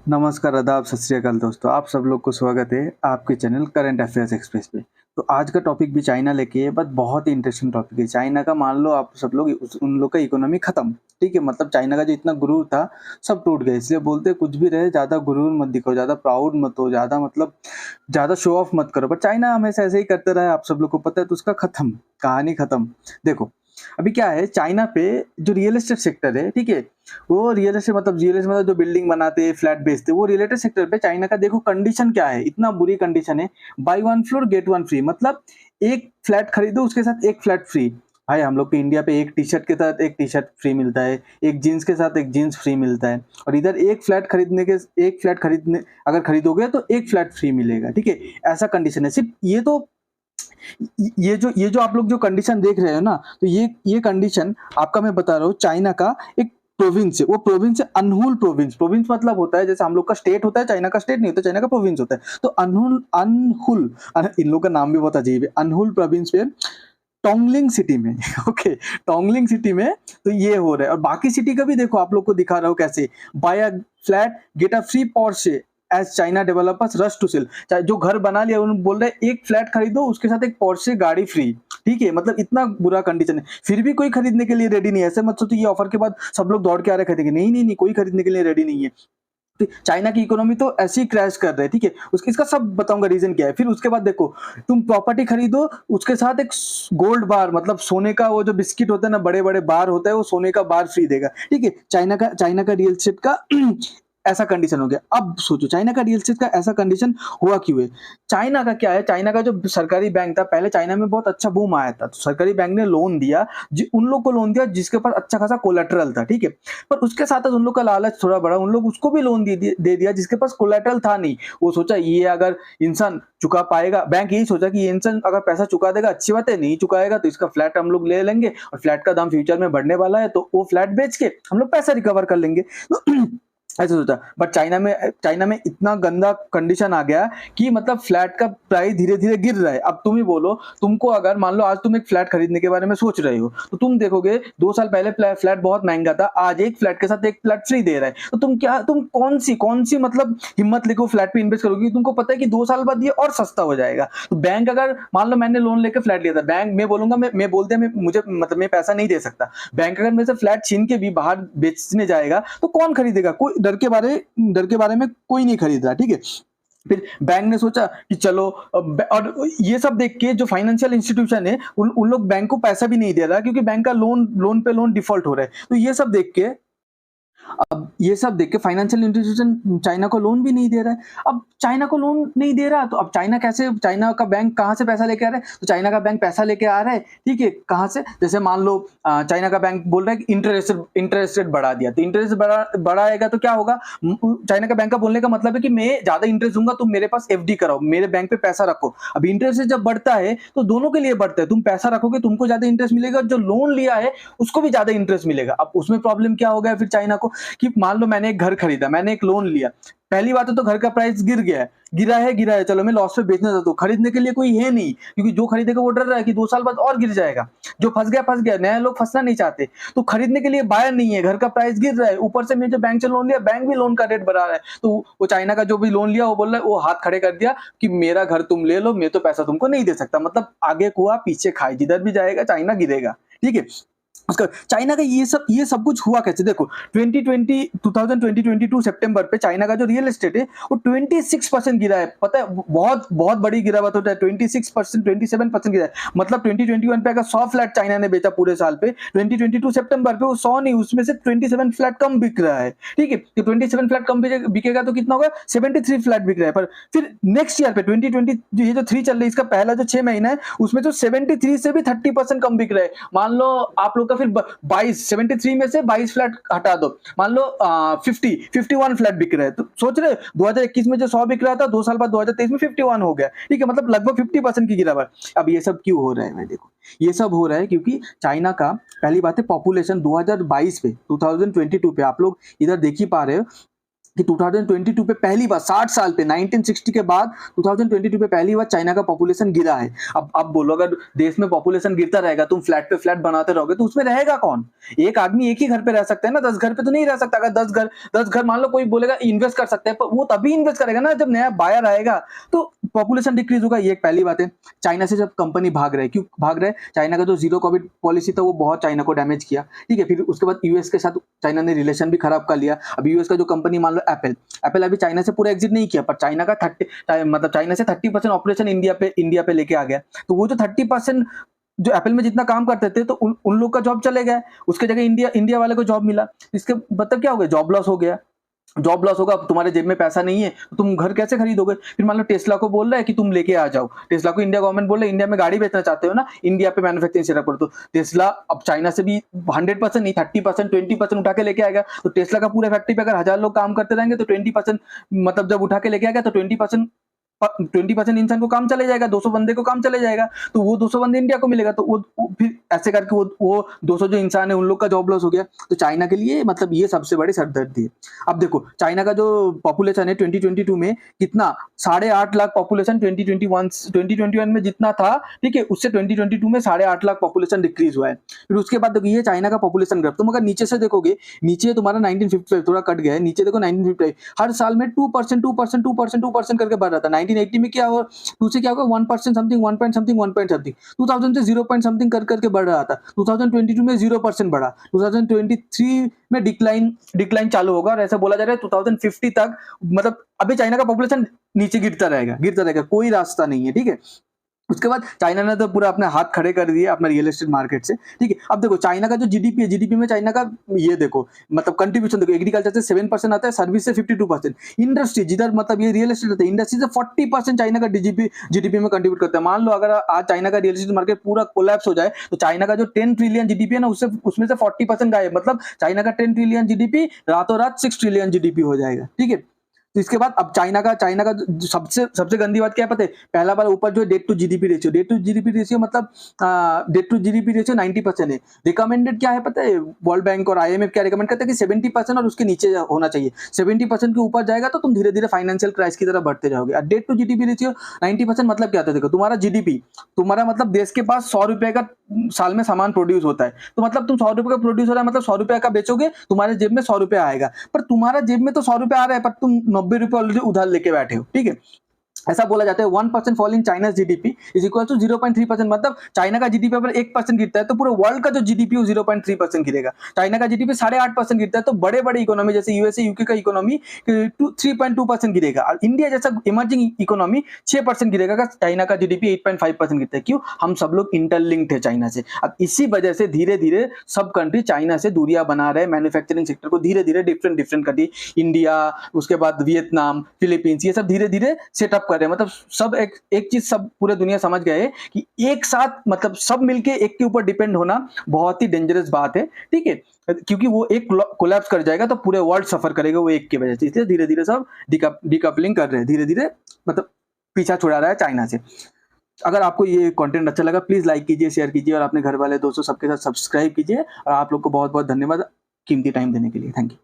नमस्कार, आदाब, सत श्री अकाल दोस्तों। आप सब लोग को स्वागत है आपके चैनल करंट अफेयर्स एक्सप्रेस पे। तो आज का टॉपिक भी चाइना लेके है, बट बहुत ही इंटरेस्टिंग टॉपिक है। चाइना का मान लो आप सब लोग उन लोग का इकोनॉमी खत्म, ठीक है? मतलब चाइना का जो इतना गुरूर था, सब टूट गया। इसलिए बोलते हैं कुछ भी रहे ज़्यादा गुरूर मत दिखाओ, ज़्यादा प्राउड मत हो, ज़्यादा मतलब ज़्यादा शो ऑफ मत करो। बट चाइना हमेशा ऐसे ही करते रहा है, आप सब लोग को पता है, तो उसका खत्म, कहानी खत्म। देखो, अभी क्या है चाइना पे जो रियल एस्टेट सेक्टर है, ठीक है? वो रियल एस्टेट मतलब जो बिल्डिंग बनाते हैं, फ्लैट बेचते हैं, वो रियल एस्टेट सेक्टर पे चाइना का देखो कंडीशन क्या है, इतना बुरी कंडीशन है। By one floor get one free, मतलब एक फ्लैट खरीदो उसके साथ एक फ्लैट फ्री। भाई हम लोग के इंडिया पे एक टी-शर्ट के साथ एक टी-शर्ट फ्री मिलता है, एक जीन्स के साथ एक जीन्स फ्री मिलता है, और इधर एक फ्लैट खरीदने अगर खरीदोगे तो एक फ्लैट फ्री मिलेगा, ठीक है? ऐसा कंडीशन है। सिर्फ ये जो आप लोग जो कंडीशन देख रहे हो ना, तो ये कंडीशन आपका मैं बता रहा हूँ, चाइना का एक प्रोविंस है। वो प्रोविंस है अनहुल प्रोविंस। प्रोविंस मतलब होता है जैसे हम लोग का स्टेट होता है, चाइना का स्टेट नहीं होता, चाइना का प्रोविंस होता है। तो इन लोग का नाम भी बहुत अजीब है। अनहुल प्रोविंस में टोंगलिंग सिटी में ओके, टोंगलिंग सिटी में तो ये हो रहा है। और बाकी सिटी का भी देखो, आप लोग को दिखा रहा हूँ कैसे। Buy a flat get a free Porsche as China developers rush to sell. जो घर बना लिया उन्होंने बोल रहे एक फ्लैट खरीदो उसके साथ एक पोर्शे गाड़ी फ्री, ठीक है? मतलब इतना बुरा कंडीशन है, फिर भी कोई खरीदने के लिए रेडी नहीं है। ऐसे मत सोचो ये ऑफर के बाद सब लोग दौड़ के आ रहे खरीदेंगे, नहीं नहीं नहीं, कोई खरीदने के लिए रेडी नहीं है। तो चाइना की इकोनॉमी तो ऐसे ही क्रैश कर रहा है, ठीक है? उसके इसका सब बताऊंगा रीजन क्या है। फिर उसके बाद देखो, तुम प्रॉपर्टी खरीदो उसके साथ एक गोल्ड बार, मतलब सोने का वो जो बिस्किट होता है ना, बड़े बड़े बार होता है, वो सोने का बार फ्री देगा, ठीक है? चाइना का रियल एस्टेट का ऐसा कंडीशन हो गया। अब सोचो चाइना का रियल एस्टेट का ऐसा कंडीशन हुआ क्यों है? चाइना का क्या है, चाइना का जो सरकारी बैंक था, पहले चाइना में बहुत अच्छा बूम आया था, तो सरकारी बैंक ने लोन दिया, उन लोग को लोन दिया जिसके पास अच्छा खासा कोलेटरल था, ठीक है? पर उसके साथ उन लोग का लालच थोड़ा बड़ा, उन लोग उसको भी लोन दे दिया जिसके पास कोलेटरल था नहीं। वो सोचा ये अगर इंसान चुका पाएगा, बैंक यही सोचा कि ये इंसान अगर पैसा चुका देगा अच्छी बात है, नहीं चुकाएगा तो इसका फ्लैट हम लोग ले लेंगे, और फ्लैट का दाम फ्यूचर में बढ़ने वाला है, तो वो फ्लैट बेच के हम लोग पैसा रिकवर कर लेंगे। तो ऐसा सोचा। बट चाइना में इतना गंदा कंडीशन आ गया कि मतलब फ्लैट का प्राइस धीरे धीरे गिर रहा है। अब तुम ही बोलो, तुमको अगर मान लो आज तुम एक फ्लैट खरीदने के बारे में सोच रहे हो, तो तुम देखोगे 2 साल पहले फ्लैट बहुत महंगा था, आज एक फ्लैट के साथ एक फ्लैट फ्री दे रहा है। तो तुम कौन सी मतलब हिम्मत लेके फ्लैट पे इन्वेस्ट करोगे? तुमको पता है कि 2 साल बाद ये और सस्ता हो जाएगा। तो बैंक अगर मान लो मैंने लोन लेके फ्लैट लिया था, बैंक मैं बोलूंगा, मैं बोलते हैं मुझे मतलब मैं पैसा नहीं दे सकता, बैंक अगर मेरे से फ्लैट छीन के भी बाहर बेचने जाएगा तो कौन खरीदेगा? कोई डर के बारे में कोई नहीं खरीद रहा, ठीक है? फिर बैंक ने सोचा कि चलो और ये सब देख के जो फाइनेंशियल इंस्टीट्यूशन है उन लोग बैंक को पैसा भी नहीं दे रहा, क्योंकि बैंक का लोन पे लोन डिफॉल्ट हो रहा है। तो ये सब देख के फाइनेंशियल इंस्टीट्यूशन चाइना को लोन भी नहीं दे रहा है। अब चाइना को लोन नहीं दे रहा, तो अब चाइना का बैंक कहाँ से पैसा लेके आ रहा है? तो चाइना का बैंक पैसा लेके आ रहा है, ठीक है? कहाँ से? जैसे मान लो चाइना का बैंक बोल रहा है कि इंटरेस्ट रेट बढ़ा दिया, तो इंटरेस्ट बढ़ाएगा तो क्या होगा? चाइना का बैंक का बोलने का मतलब है कि मैं ज्यादा इंटरेस्ट दूंगा, तुम मेरे पास एफडी कराओ, मेरे बैंक पे पैसा रखो। अब इंटरेस्ट जब बढ़ता है तो दोनों के लिए बढ़ता है, तुम पैसा रखोगे तुमको ज्यादा इंटरेस्ट मिलेगा, जो लोन लिया है उसको भी ज्यादा इंटरेस्ट मिलेगा। अब उसमें प्रॉब्लम क्या हो गया फिर चाइना को, कि मान लो मैंने एक घर खरीदा, मैंने एक लोन लिया, पहली बात तो घर का प्राइस गिरा है, चलो मैं लॉस पे बेचना चाहता हूँ, खरीदने के लिए कोई है नहीं, क्योंकि जो खरीदेगा वो डर रहा है कि 2 साल बाद और गिर जाएगा। जो फंस गया, नए लोग फंसना नहीं चाहते, तो खरीदने के लिए बायर नहीं है, घर का प्राइस गिर रहा है, ऊपर से मैं जो बैंक से लोन लिया, बैंक भी लोन का रेट बढ़ा रहा है। तो वो चाइना का जो भी लोन लिया वो बोल रहा है, वो हाथ खड़े कर दिया कि मेरा घर तुम ले लो, मैं तो पैसा तुमको नहीं दे सकता। मतलब आगे कुआ पीछे खाए, जिधर भी जाएगा चाइना गिरेगा, ठीक है? उसका चाइना का ये सब कुछ हुआ कैसे? देखो 2022 सितंबर पे चाइना का जो रियल एस्टेट है वो 26% गिरा है। पता है, बहुत बहुत बड़ी गिरावट होता है। 26%, 27% गिरा है। मतलब 2021 पे अगर 100 फ्लैट चाइना ने बेचा पूरे साल पे, 2022 सितंबर पे वो 100 नहीं, उसमें से 27 फ्लैट कम बिक रहा है, ठीक है? तो 27 फ्लैट कम बिकेगा तो कितना होगा? 73 फ्लैट बिक रहा है। पर फिर नेक्स्ट ईयर पे 2020 ये जो 3 चल रही है, इसका पहला जो 6 महीना है उसमें तो 73 से भी 30% कम बिक रहा है। मान लो आप लोग का फिर 73 में से 22 फ्लैट हटा दो, मान लो 51 फ्लैट बिक रहे हैं। तो सोच रहे 2021 में जो 100 बिक रहा था, 2 साल बाद 2023 में 51 हो गया, ठीक है? मतलब लगभग 50% की गिरावट। अब ये सब क्यों हो रहा है? मैं देखो, ये सब हो रहा है क्योंकि चाइना का, पहली बात है, पॉपुलेशन 2022 पे 2022 पे आप लोग इधर देख ही पा रहे हो, कि 2022 पे पहली बार 60 साल पे 1960 के बाद 2022 पे पहली बार चाइना का पॉपुलेशन गिरा है। अब बोलो अगर देश में पॉपुलेशन गिरता रहेगा, तुम फ्लैट पे फ्लैट बनाते रहोगे तो उसमें रहेगा कौन? एक आदमी एक ही घर पे रह सकता है ना, 10 घर पे तो नहीं रह सकता। अगर 10 घर मान लो कोई बोलेगा इन्वेस्ट कर सकते हैं, पर वो तभी इन्वेस्ट करेगा ना जब नया बायर आएगा, तो पॉपुलेशन डिक्रीज होगा। ये एक पहली बात है। चाइना से जब कंपनी भाग रहे, क्यों भाग रहे? चाइना का जो जीरो कोविड पॉलिसी था वो बहुत चाइना को डैमेज किया, ठीक है। फिर उसके बाद यूएस के साथ चाइना ने रिलेशन भी खराब कर लिया। अब यूएस का जो कंपनी मान लो एप्पल अभी चाइना से पूरा एग्जिट नहीं किया, पर चाइना का 30% ऑपरेशन इंडिया पे लेके आ गया। तो वो जो 30% जो एप्पल में जितना काम करते थे, तो उन लोग का जॉब चले गया, उसके जगह इंडिया वाले को जॉब मिला। इसके मतलब क्या हो गया? जॉब लॉस हो गया। जॉब लॉस होगा, अब तुम्हारे जेब में पैसा नहीं है तो तुम घर कैसे खरीदोगे? फिर मान लो टेस्ला को बोल रहा है कि तुम लेके आ जाओ, टेस्ला को इंडिया गवर्नमेंट बोल रहा है इंडिया में गाड़ी बेचना चाहते हो ना, इंडिया पे मैन्युफैक्चरिंग सेटअप करो। तो टेस्ला अब चाइना से भी 100% नहीं 30% 20% उठा के लेके आएगा। तो टेस्ला का पूरे फैक्ट्री पे अगर 1000 लोग काम करते रहेंगे तो 20% मतलब जब उठा के लेके आएगा तो 20% इंसान को काम चले जाएगा, 200 बंदे को काम चले जाएगा, तो वो 200 बंदे इंडिया को मिलेगा। तो वो फिर ऐसे करके वो 200 जो इंसान है उन लोग का जॉब लॉस हो गया। तो चाइना के लिए मतलब ये सबसे बड़ी सरदर्दी है। अब देखो चाइना का जो पॉपुलेशन है 2022 में कितना, 8.5 लाख पॉपुलेशन 2021 में जितना था, ठीक है, उससे 2022 में 8.5 लाख पॉपुलेशन डिक्रीज हुआ है। फिर उसके बाद देखो ये चाइना का पॉपुलेशन ग्राफ, तुम अगर नीचे से देखोगे, नीचे तुम्हारा 1955 थोड़ा कट गया है, नीचे देखो 1955 हर साल में 2% करके बढ़ रहा था। 1980 में क्या हुआ, 2 से क्या होगा 1% समथिंग 1 पॉइंट समथिंग 2000 से 0 पॉइंट समथिंग करके बढ़ रहा था। 2022 में 0% बढ़ा, 2023 में डिक्लाइन चालू होगा, और ऐसा बोला जा रहा है 2050 तक मतलब अभी चाइना का पॉपुलेशन नीचे गिरता रहेगा, कोई रास्ता नहीं है, ठीक है। उसके बाद चाइना ने तो पूरा अपने हाथ खड़े कर दिए अपना रियल एस्टेट मार्केट से, ठीक है। अब देखो चाइना का जो जीडीपी है, जीडीपी में चाइना का ये देखो मतलब कंट्रीब्यूशन देखो, एग्रीकल्चर से 7% आता है, सर्विस से 52%, इंडस्ट्री जिधर मतलब ये रियल एस्टेट होता है, इंडस्ट्री से 40% चाइना का जीडीपी में कंट्रीब्यूट करता है। मान लो अगर आज चाइना का रियल एस्टेट मार्केट पूरा कोलैप्स हो जाए तो चाइना का जो 10 ट्रिलियन जीडीपी है ना, उसमें से 40% गायब, मतलब चाइना का 10 ट्रिलियन जीडीपी रातों रात 6 ट्रिलियन जीडीपी हो जाएगा, ठीक है। तो इसके बाद अब चाइना का सबसे गंदी बात क्या है पता है? पहला बार ऊपर जो डेट टू जीडीपी रेशियो मतलब डेट टू जीडीपी रेशियो 90% है। रिकमेंडेड क्या है पता है? वर्ल्ड बैंक और आईएमएफ क्या रिकमेंड करते हैं कि 70% और उसके नीचे होना चाहिए। 70% के ऊपर जाएगा तो तुम धीरे धीरे फाइनेंशियल क्राइसिस की तरफ बढ़ते जाओगे। डेट टू जीडीपी रेशियो 90% मतलब क्या होता है? देखो तुम्हारा जीडीपी, तुम्हारा मतलब देश के पास 100 रुपए का साल में सामान प्रोड्यूस होता है, तो मतलब तुम 100 रुपए का प्रोड्यूस हो रहा है मतलब 100 रुपए का बेचोगे, तुम्हारे जेब में 100 रुपए आएगा। पर तुम्हारा जेब में तो 100 रुपए आ रहा है, पर तुम 90 रुपए ऑलरेडी उधार लेके बैठे हो, ठीक है। ऐसा बोला जाता है 1% fall in China GDP is equal to 0.3%, मतलब चाइना का जीडीपी अगर 1% गिरता है तो पूरे वर्ल्ड का जो जीडीपी 0.3% गिरेगा। चाइना का जीडीपी 8.5% गिरता है तो बड़े बड़े इकोनॉमी जैसे यूएसए यूके का इकोनॉमी 3.2% गिरेगा, और इंडिया जैसा इमर्जिंग इकोनॉमी 6% गिरेगा। चाइना का जीडीपी 8.5% गिरता है। क्यों? हम सब लोग इंटरलिंक्ड है चाइना से। अब इसी वजह से धीरे धीरे सब कंट्री चाइना से दूरियां बना रहे, मैन्युफैक्चरिंग सेक्टर को धीरे धीरे डिफरेंट कंट्री, इंडिया, उसके बाद वियतनाम, फिलीपींस, ये सब धीरे धीरे सेटअप कर रहे हैं। मतलब सब एक चीज सब पूरे दुनिया समझ गए कि एक साथ मतलब सब मिलके एक के ऊपर डिपेंड होना बहुत ही डेंजरस बात है, ठीक है। क्योंकि वो एक कोलैप्स कर जाएगा तो पूरे वर्ल्ड सफर करेगा वो एक की वजह से। इसलिए धीरे धीरे सब डिकपलिंग कर रहे हैं, धीरे धीरे मतलब पीछा छुड़ा रहा है चाइना से। अगर आपको ये कंटेंट अच्छा लगा प्लीज लाइक कीजिए, शेयर कीजिए, और अपने घर वाले दोस्तों सबके साथ सब्सक्राइब कीजिए। और आप लोग को बहुत बहुत धन्यवाद कीमती टाइम देने के लिए। Thank you.